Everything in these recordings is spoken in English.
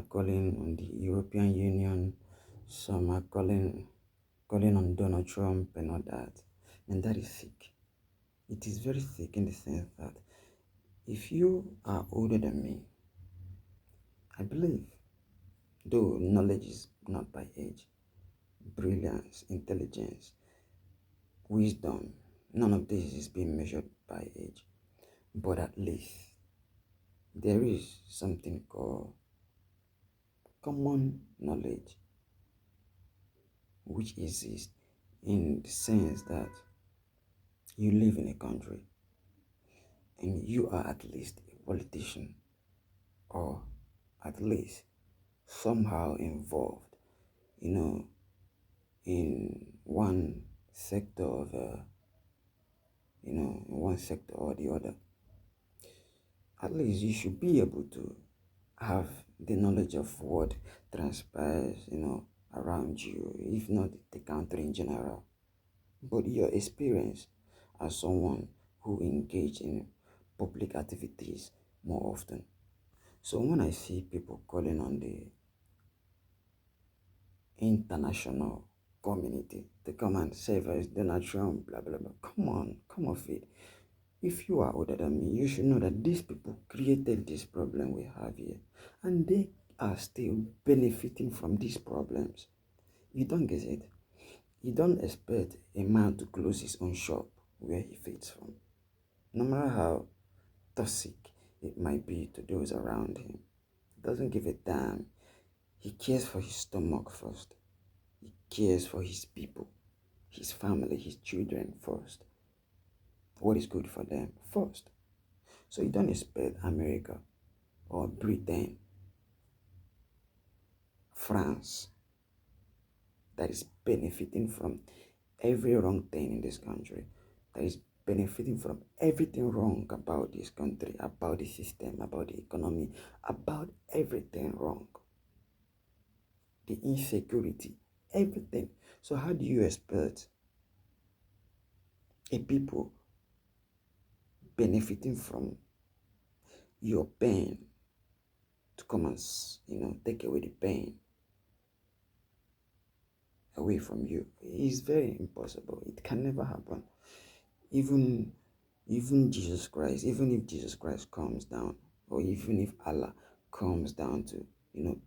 are calling on the European Union, some are calling on Donald Trump and all that. And that is sick. It is very sick in the sense that if you are older than me, I believe, though knowledge is not by age, brilliance, intelligence, wisdom, none of this is being measured by age. But at least there is something called common knowledge, which exists in the sense that you live in a country and you are at least a politician or at least somehow involved, in one sector of, in one sector or the other. At least you should be able to have the knowledge of what transpires, around you, if not the country in general. But your experience as someone who engage in public activities more often. So when I see people calling on the international community to come and save us, Donald Trump, blah blah blah, come off it. If you are older than me, you should know that these people created this problem we have here, and they are still benefiting from these problems. You don't get it. You don't expect a man to close his own shop where he feeds from, no matter how toxic it might be to those around him. He doesn't give a damn. He cares for his stomach first. He cares for his people, his family, his children first. What is good for them first. So you don't expect America or Britain, France, that is benefiting from every wrong thing in this country, that is benefiting from everything wrong about this country, about the system, about the economy, about everything wrong, the insecurity, everything. So how do you expect a people benefiting from your pain to come and, take away the pain away from you? It's very impossible. It can never happen. Even Jesus Christ, even if Jesus Christ comes down, or even if Allah comes down to,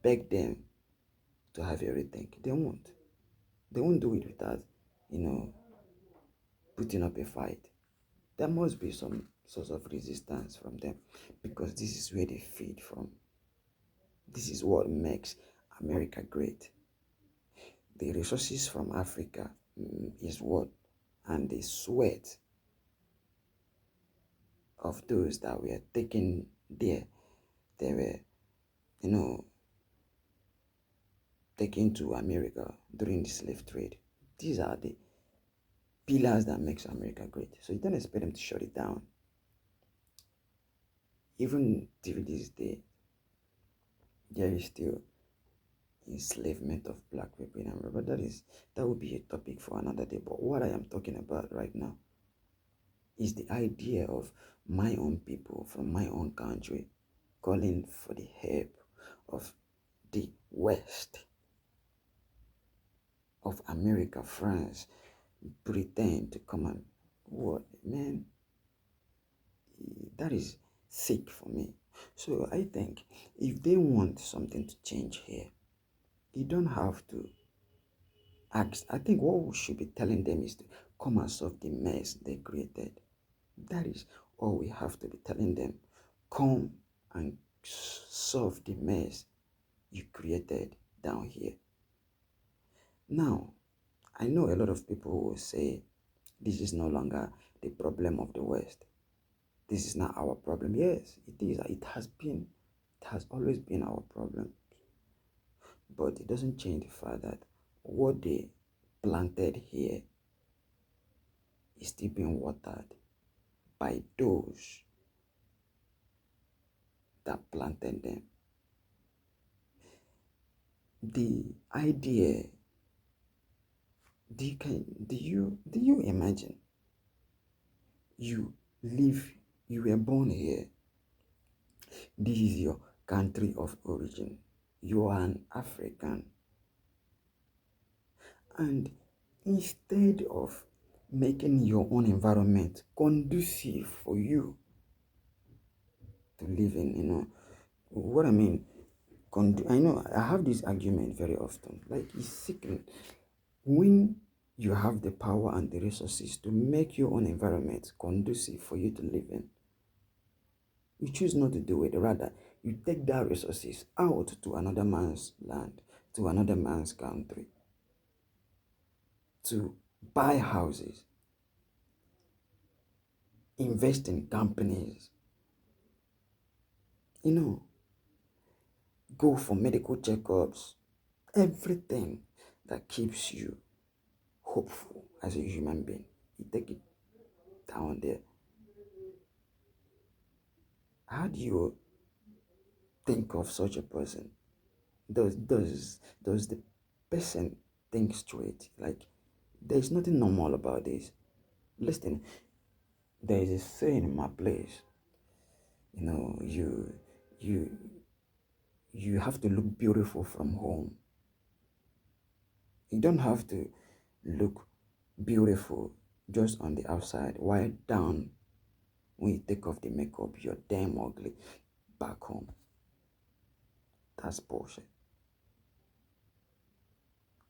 beg them to have everything, they won't. They won't do it without, putting up a fight. There must be some sort of resistance from them, because this is where they feed from. This is what makes America great. The resources from Africa is what, and the sweat of those that were taken there, they were, taken to America during the slave trade. These are the pillars that makes America great. So you don't expect them to shut it down. Even till this day, there is still enslavement of black people in America. But that would be a topic for another day. But what I am talking about right now is the idea of my own people from my own country calling for the help of the West, of America, France, Britain to come and what, man, that is sick for me. So I think if they want something to change here, you don't have to ask. I think what we should be telling them is to come and solve the mess they created. That is all we have to be telling them. Come and solve the mess you created down here. Now, I know a lot of people will say this is no longer the problem of the West. This is not our problem. Yes, it is. It has always been our problem. But it doesn't change the fact that what they planted here is still being watered by those that planted them. The idea, do you imagine you were born here, this is your country of origin, you are an African. And instead of making your own environment conducive for you to live in, what I mean, I know I have this argument very often. Like, it's sickening when you have the power and the resources to make your own environment conducive for you to live in. You choose not to do it. Rather, you take that resources out to another man's land, to another man's country, to buy houses, invest in companies, you know, go for medical checkups, everything that keeps you hopeful as a human being. You take it down there. How do you think of such a person? Does the person think straight? Like, there's nothing normal about this. Listen, there is a saying in my place. You know, you you have to look beautiful from home. You don't have to look beautiful just on the outside, while down, when you take off the makeup, you're damn ugly back home. That's bullshit.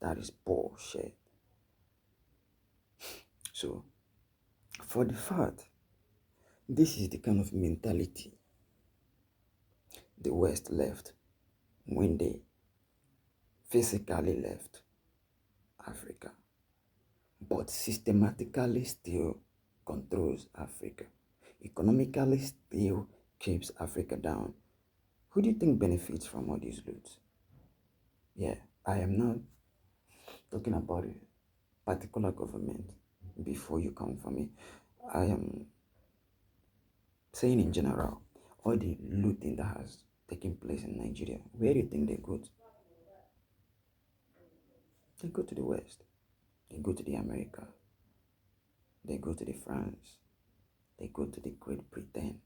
That is bullshit. So, for the fact, this is the kind of mentality the West left when they physically left Africa, but systematically still controls Africa, economically still keeps Africa down. Who do you think benefits from all these loots? Yeah, I am not talking about a particular government before you come for me. I am saying in general, all the looting that has taken place in Nigeria, where do you think they go to? They go to the West. They go to the America. They go to the France. They go to the Great Britain.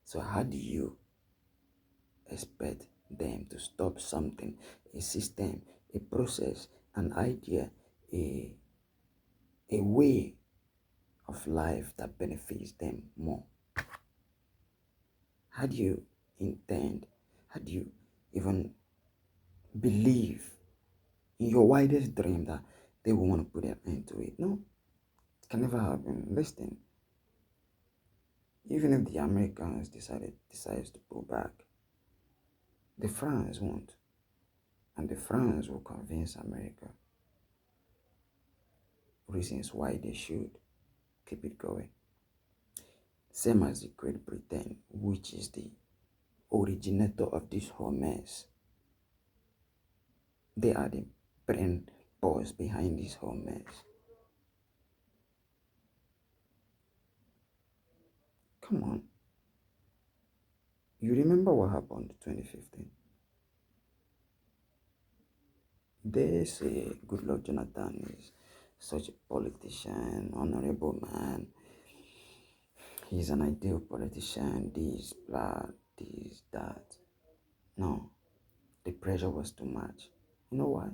So how do you expect them to stop something, a system, a process, an idea, a, a way of life that benefits them more? How do you intend? How do you even believe in your wildest dream that they will want to put an end to it? No, it can never happen. Listen, even if the Americans decides to pull back, the France won't, and the France will convince America reasons why they should keep it going. Same as the Great Britain, which is the originator of this whole mess. They are the brain boss behind this whole mess. Come on. You remember what happened in 2015? They say Goodluck Jonathan is such a politician, honorable man. He's an ideal politician, this, blah, this, that. No, the pressure was too much. You know why?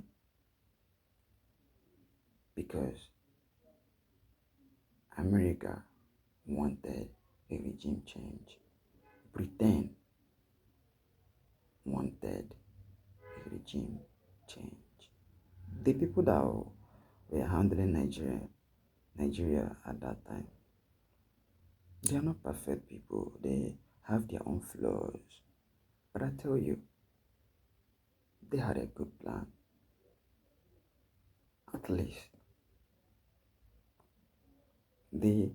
Because America wanted a regime change. Britain wanted a regime change. The people that were handling Nigeria at that time, they are not perfect people. They have their own flaws. But I tell you, they had a good plan. At least they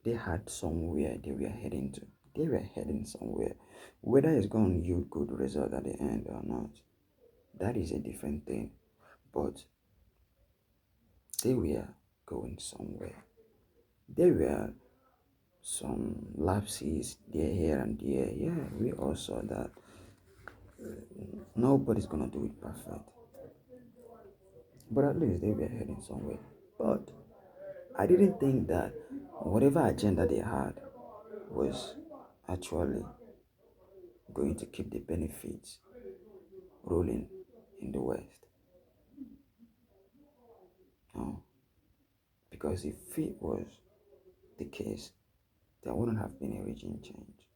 they had somewhere they were heading to. They were heading somewhere. Whether it's going to yield good result at the end or not, that is a different thing. But they were going somewhere. There were some lapses there, here and there. Yeah, we all saw that. Nobody's gonna do it perfect. But at least they were heading somewhere. But I didn't think that whatever agenda they had was actually going to keep the benefits rolling in the West. No, because if it was the case, there wouldn't have been a regime change.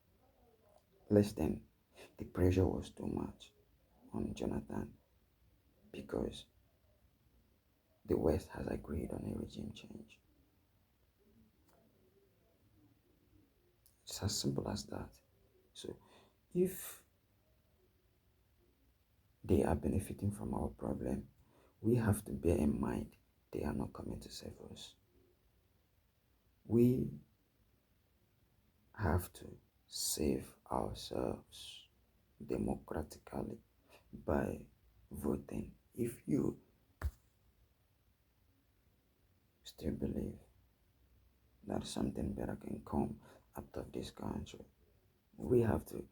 Less than the pressure was too much on Jonathan because the West has agreed on a regime change. It's as simple as that. So if they are benefiting from our problem, we have to bear in mind they are not coming to save us. We have to save ourselves democratically by voting. If you still believe that something better can come out of this country, we have to,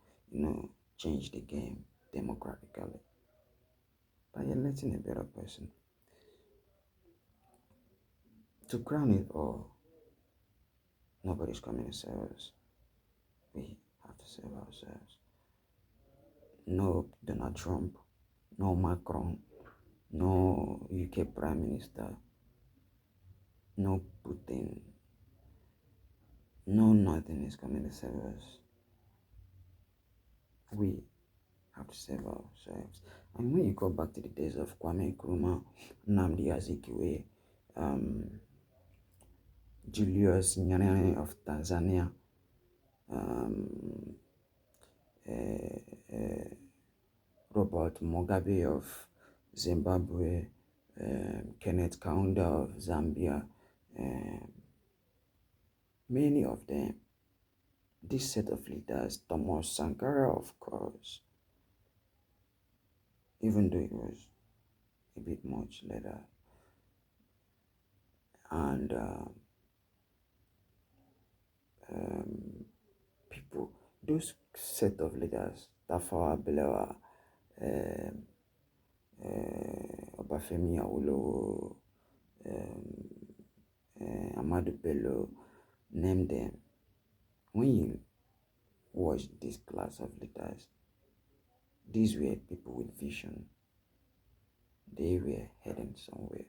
change the game democratically by electing a better person. To crown it all, nobody's coming to save us. We have to save ourselves. No Donald Trump, no Macron, no UK Prime Minister, no Putin, no nothing is coming to save us. We have to save ourselves. And when you go back to the days of Kwame Nkrumah, Nnamdi Azikiwe, Julius Nyerere of Tanzania, um, Robert Mugabe of Zimbabwe, Kenneth Kaunda of Zambia, many of them, this set of leaders, Thomas Sankara, of course, even though it was a bit much later, and people, those set of leaders, Tafawa Balewa, Obafemi Awolowo, Amadu Bello, name them. When you watch this class of leaders, these were people with vision. They were heading somewhere.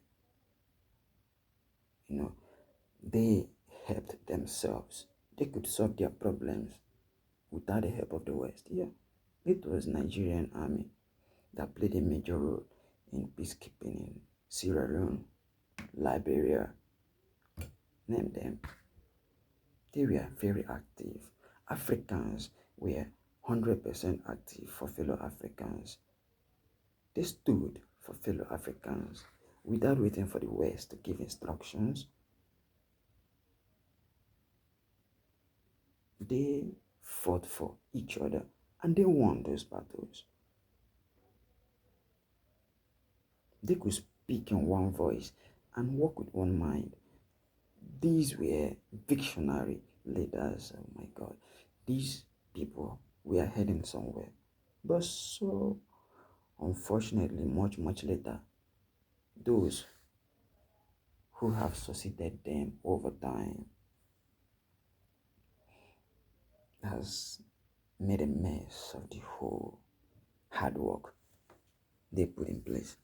They helped themselves. They could solve their problems without the help of the West. Yeah, it was Nigerian army that played a major role in peacekeeping in Sierra Leone, Liberia. Name them. They were very active. Africans were 100% active for fellow Africans. They stood for fellow Africans without waiting for the West to give instructions. They fought for each other and they won those battles. They could speak in one voice and work with one mind. These were visionary leaders. Oh my God. These people were heading somewhere. But so, unfortunately, much later, those who have succeeded them over time has made a mess of the whole hard work they put in place.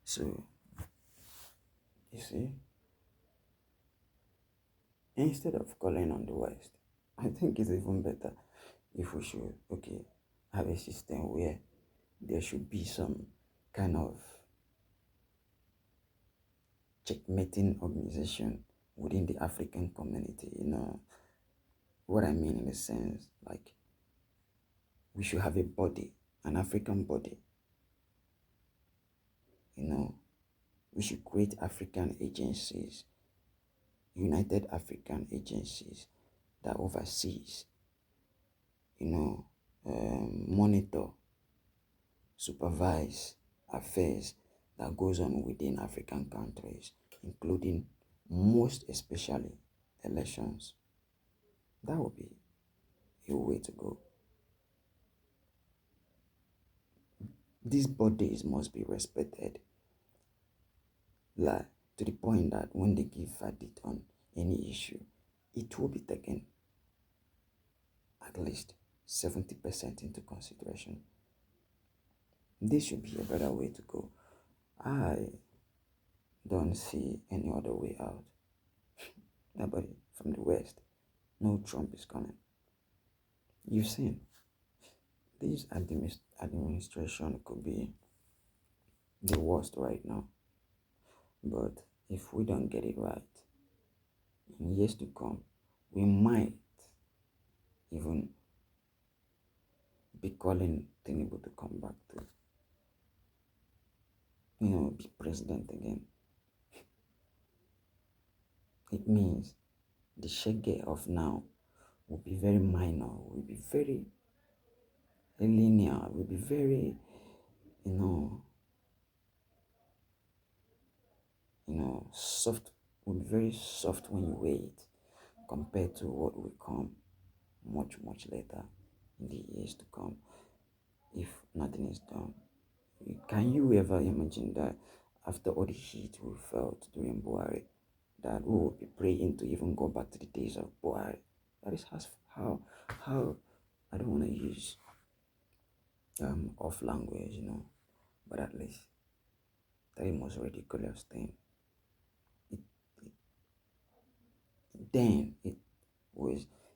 So, you see, instead of calling on the West, I think it's even better if we should, have a system where there should be some kind of checkmating organization within the African community. What I mean in a sense, like we should have a body, an African body. We should create African agencies, United African agencies that oversees, monitor, supervise affairs that goes on within African countries, including most especially elections. That would be a way to go. These bodies must be respected, like to the point that when they give verdict on any issue, it will be taken at least 70% into consideration. This should be a better way to go. I don't see any other way out. Nobody from the West. No Trump is coming. You've seen this administration could be the worst right now. But if we don't get it right, in years to come, we might even be calling Tinubu to come back to, be president again. It means the shege of now will be very minor, will be very linear, will be very, you know, soft, will be very soft when you wait compared to what will come much, much later in the years to come if nothing is done. Can you ever imagine that after all the heat we felt during Buhari, that we will be praying to even go back to the days of Buhari? That is how I don't want to use off language, but at least that most ridiculous thing. It, then it was